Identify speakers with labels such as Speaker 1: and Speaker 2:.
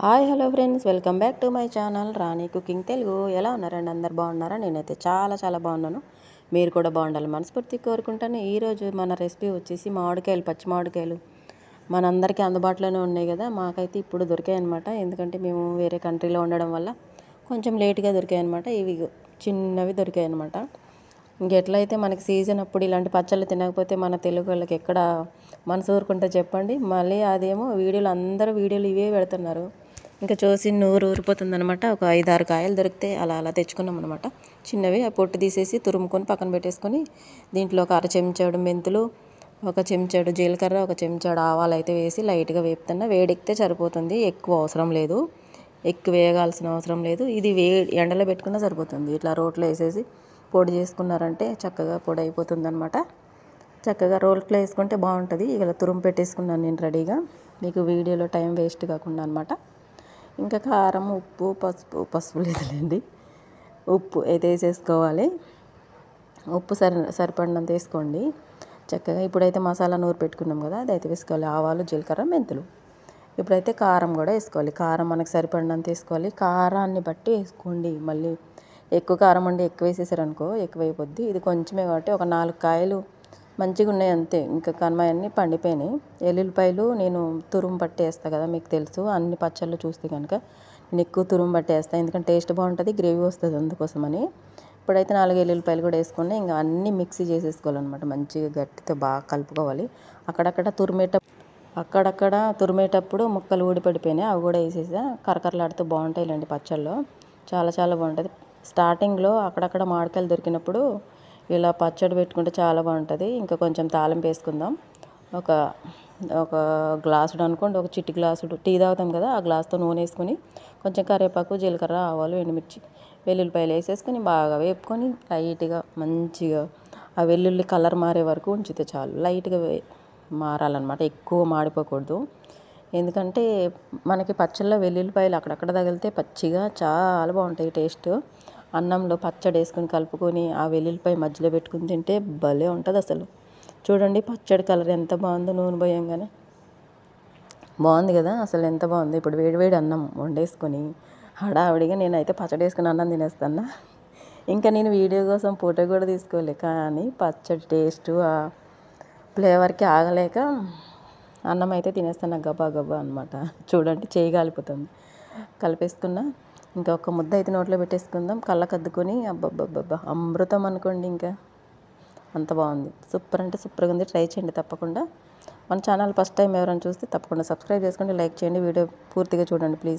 Speaker 1: Hi hello friends, welcome back to my channel Rani cooking Telugu. ఎలా ఉన్నారండి? అందరు బాగున్నారా? నేనైతే చాలా బాగున్నాను. మీరు కూడా బాగుండాలి మనస్ఫూర్తిగా కోరుకుంటాను. ఈరోజు మన రెసిపీ వచ్చేసి మామిడికాయలు, పచ్చి మామిడికాయలు మనందరికీ అందుబాటులోనే ఉన్నాయి కదా. మాకైతే ఇప్పుడు దొరికాయి అనమాట. ఎందుకంటే మేము వేరే కంట్రీలో ఉండడం వల్ల కొంచెం లేట్గా దొరికాయి అనమాట. ఇవి చిన్నవి దొరికాయి అనమాట. ఇంకెట్లయితే మనకి సీజన్ అప్పుడు ఇలాంటి పచ్చళ్ళు తినకపోతే మన తెలుగు వాళ్ళకి ఎక్కడ మనసు ఊరుకుంటే చెప్పండి. మళ్ళీ అదేమో అందరూ వీడియోలు ఇవే పెడుతున్నారు. ఇంకా చూసి నూరు ఊరిపోతుంది అనమాట. ఒక 5-6 కాయలు దొరికితే అలా తెచ్చుకున్నాం అనమాట. చిన్నవి ఆ పొట్టు తీసేసి తురుముకొని పక్కన పెట్టేసుకొని దీంట్లో ఒక 1/2 చెంచాడు మెంతులు, 1 చెంచాడు జీలకర్ర, 1 చెంచాడు ఆవాలు అయితే వేసి లైట్గా వేపుతున్నా. వేడెక్కితే సరిపోతుంది, ఎక్కువ అవసరం లేదు, ఎక్కువ వేగాల్సిన అవసరం లేదు. ఇది ఎండలో పెట్టుకున్నా సరిపోతుంది. ఇట్లా రోట్లో వేసేసి పొడి చేసుకున్నారంటే చక్కగా పొడి అయిపోతుంది అనమాట. చక్కగా రోట్లో వేసుకుంటే బాగుంటుంది. ఇలా తురుము పెట్టేసుకున్నాను నేను రెడీగా, మీకు వీడియోలో టైం వేస్ట్ కాకుండా అనమాట. ఇంకా కారం, ఉప్పు, పసుపు లేదులేండి, ఉప్పు అయితే వేసేసుకోవాలి. ఉప్పు సరిపడినంత వేసుకోండి చక్కగా. ఇప్పుడైతే మసాలా నూరు పెట్టుకున్నాం కదా, అది అయితే వేసుకోవాలి. ఆవాలు, జీలకర్ర, మెంతులు. ఇప్పుడైతే కారం కూడా వేసుకోవాలి. కారం మనకు సరిపడినంత వేసుకోవాలి. కారాన్ని బట్టి వేసుకోండి. మళ్ళీ ఎక్కువ కారం ఉండి ఎక్కువ వేసేసారనుకో ఎక్కువైపోద్ది. ఇది కొంచెమే కాబట్టి ఒక 4 కాయలు మంచిగా ఉన్నాయి అంతే. ఇంకా కనమాయన్నీ పండిపోయినాయి. ఎల్లుల్లిపాయలు నేను తురుము పట్టి వేస్తాను కదా, మీకు తెలుసు. అన్ని పచ్చళ్ళు చూస్తే కనుక నేను ఎక్కువ తురుము పట్టి వేస్తాను, ఎందుకంటే టేస్ట్ బాగుంటుంది, గ్రేవీ వస్తుంది, అందుకోసమని. ఇప్పుడైతే 4 ఎల్లుల్లిపాయలు కూడా వేసుకుని ఇంకా అన్నీ మిక్సీ చేసేసుకోవాలన్నమాట. మంచిగా గట్టితో బాగా కలుపుకోవాలి. అక్కడక్కడ తురిమేటప్పుడు ముక్కలు ఊడిపడిపోయినాయి, అవి కూడా వేసేసా. కరకరలాడుతూ బాగుంటాయిలేండి పచ్చళ్ళు, చాలా బాగుంటుంది. స్టార్టింగ్లో అక్కడక్కడ మామిడికాయలు దొరికినప్పుడు ఇలా పచ్చడి పెట్టుకుంటే చాలా బాగుంటుంది. ఇంకా కొంచెం తాలింపు వేసుకుందాం. ఒక గ్లాసుడు అనుకోండి, ఒక చిట్టి గ్లాసుడు టీ తాగుతాం కదా, ఆ గ్లాస్తో నూనె వేసుకొని కొంచెం కరివేపాకు, జీలకర్ర, ఆవాలు, ఎండుమిర్చి, వెల్లుల్లిపాయలు వేసేసుకొని బాగా వేపుకొని లైట్గా మంచిగా ఆ వెల్లుల్లి కలర్ మారే వరకు ఉంచితే చాలు. లైట్గా మారాలన్నమాట, ఎక్కువ మాడిపోకూడదు. ఎందుకంటే మనకి పచ్చళ్ళలో వెల్లుల్లిపాయలు అక్కడక్కడ తగిలితే పచ్చిగా చాలా బాగుంటాయి టేస్ట్. అన్నంలో పచ్చడి వేసుకొని కలుపుకొని ఆ వెల్లుల్లిపాయ మధ్యలో పెట్టుకుని తింటే భలే ఉంటుంది అసలు. చూడండి పచ్చడి కలర్ ఎంత బాగుందో, నూనె పోయంగానే బాగుంది కదా అసలు, ఎంత బాగుంది. ఇప్పుడు వేడివేడి అన్నం వండేసుకొని హడావిడిగా నేనైతే పచ్చడి వేసుకుని అన్నం తినేస్తాను. ఇంకా నేను వీడియో కోసం ఫోటో కూడా తీసుకోలే, కానీ పచ్చడి టేస్ట్ ఆ ఫ్లేవర్కి ఆగలేక అన్నం అయితే తినేస్తాను గబా అనమాట. చూడండి చేయగలిపోతుంది. కలిపేసుకున్నా. ఇంకా ఒక ముద్ద అయితే నోట్లో పెట్టేసుకుందాం, కళ్ళకు అద్దుకొని. అబ్బబ్బబ్బబ్బా అమృతం అనుకోండి. ఇంకా అంత బాగుంది, సూపర్ అంటే సూపర్గా ఉంది. ట్రై చేయండి తప్పకుండా. మన ఛానల్ ఫస్ట్ టైం ఎవరైనా చూస్తే తప్పకుండా సబ్స్క్రైబ్ చేసుకోండి, లైక్ చేయండి, వీడియో పూర్తిగా చూడండి ప్లీజ్.